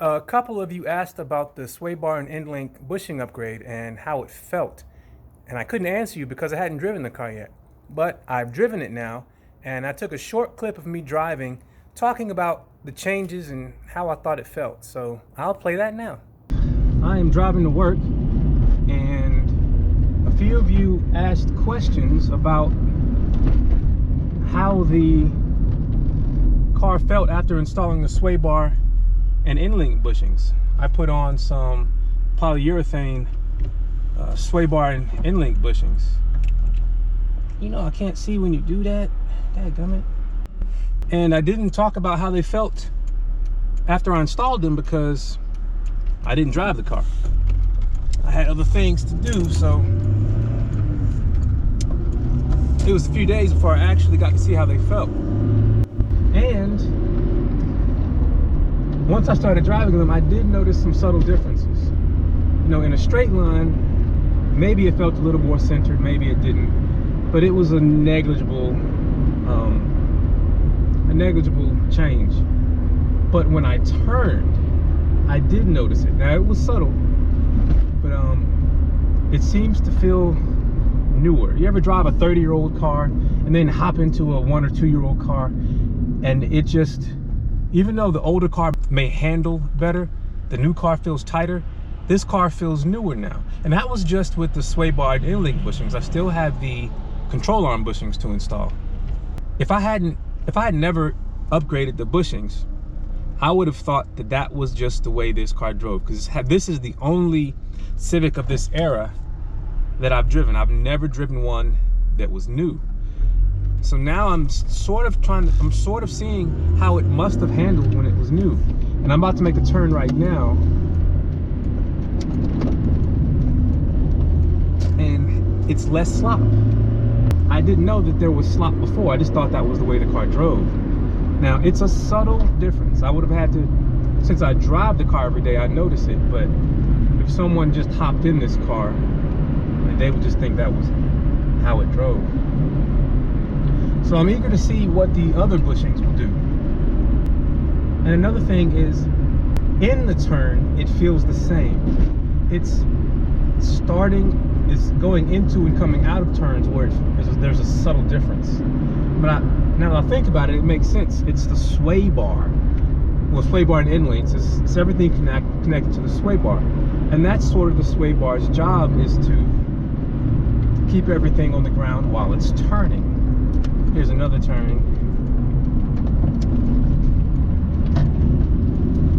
A couple of you asked about the sway bar and end link bushing upgrade and how it felt. And I couldn't answer you because I hadn't driven the car yet. But I've driven it now, and I took a short clip of me driving, talking about the changes and how I thought it felt. So I'll play that now. I am driving to work, and a few of you asked questions about how the car felt after installing the sway bar and end link bushings. I put on some polyurethane sway bar and end link bushings. You know, I can't see when you do that. Dadgummit. And I didn't talk about how they felt after I installed them because I didn't drive the car. I had other things to do, so it was a few days before I actually got to see how they felt. And once I started driving them, I did notice some subtle differences. You know, in a straight line, maybe it felt a little more centered, maybe it didn't, but it was a negligible change. But when I turned, I did notice it. Now, it was subtle, but it seems to feel newer. You ever drive a 30-year-old car and then hop into a 1 or 2-year-old car, and it just, even though the older car may handle better, the new car feels tighter. This car feels newer now. And that was just with the sway bar and end link bushings. I still have the control arm bushings to install. If I had never upgraded the bushings, I would have thought that that was just the way this car drove, because this is the only Civic of this era that I've driven. I've never driven one that was new. So now I'm sort of seeing how it must have handled when it was new. And I'm about to make a turn right now. And it's less slop. I didn't know that there was slop before. I just thought that was the way the car drove. Now, it's a subtle difference. I would have had to, since I drive the car every day, I notice it. But if someone just hopped in this car, they would just think that was how it drove. So I'm eager to see what the other bushings will do. And another thing is, in the turn, it feels the same. It's going into and coming out of turns where there's a subtle difference. But now that I think about it, it makes sense. It's the sway bar. Well, sway bar and end links, it's everything connected to the sway bar. And that's sort of the sway bar's job, is to keep everything on the ground while it's turning. Here's another turn.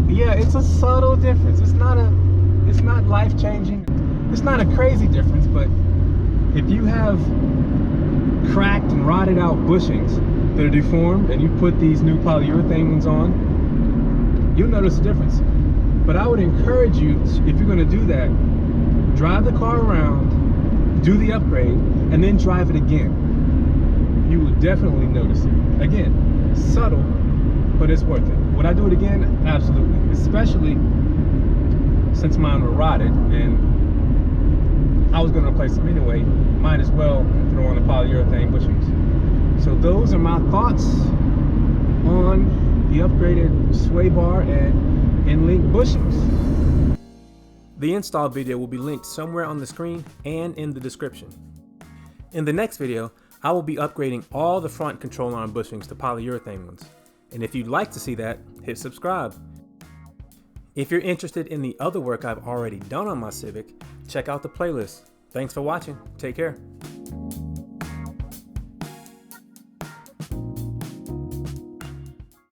Yeah, it's a subtle difference. It's not life-changing. It's not a crazy difference, but if you have cracked and rotted out bushings that are deformed and you put these new polyurethane ones on, you'll notice a difference. But I would encourage you, if you're going to do that, drive the car around, do the upgrade, and then drive it again. You will definitely notice it. Again, subtle, but it's worth it. Would I do it again? Absolutely. Especially since mine were rotted and I was going to replace them anyway. Might as well throw on the polyurethane bushings. So those are my thoughts on the upgraded sway bar and end link bushings. The install video will be linked somewhere on the screen and in the description. In the next video, I will be upgrading all the front control arm bushings to polyurethane ones. And if you'd like to see that, hit subscribe. If you're interested in the other work I've already done on my Civic, check out the playlist. Thanks for watching. Take care.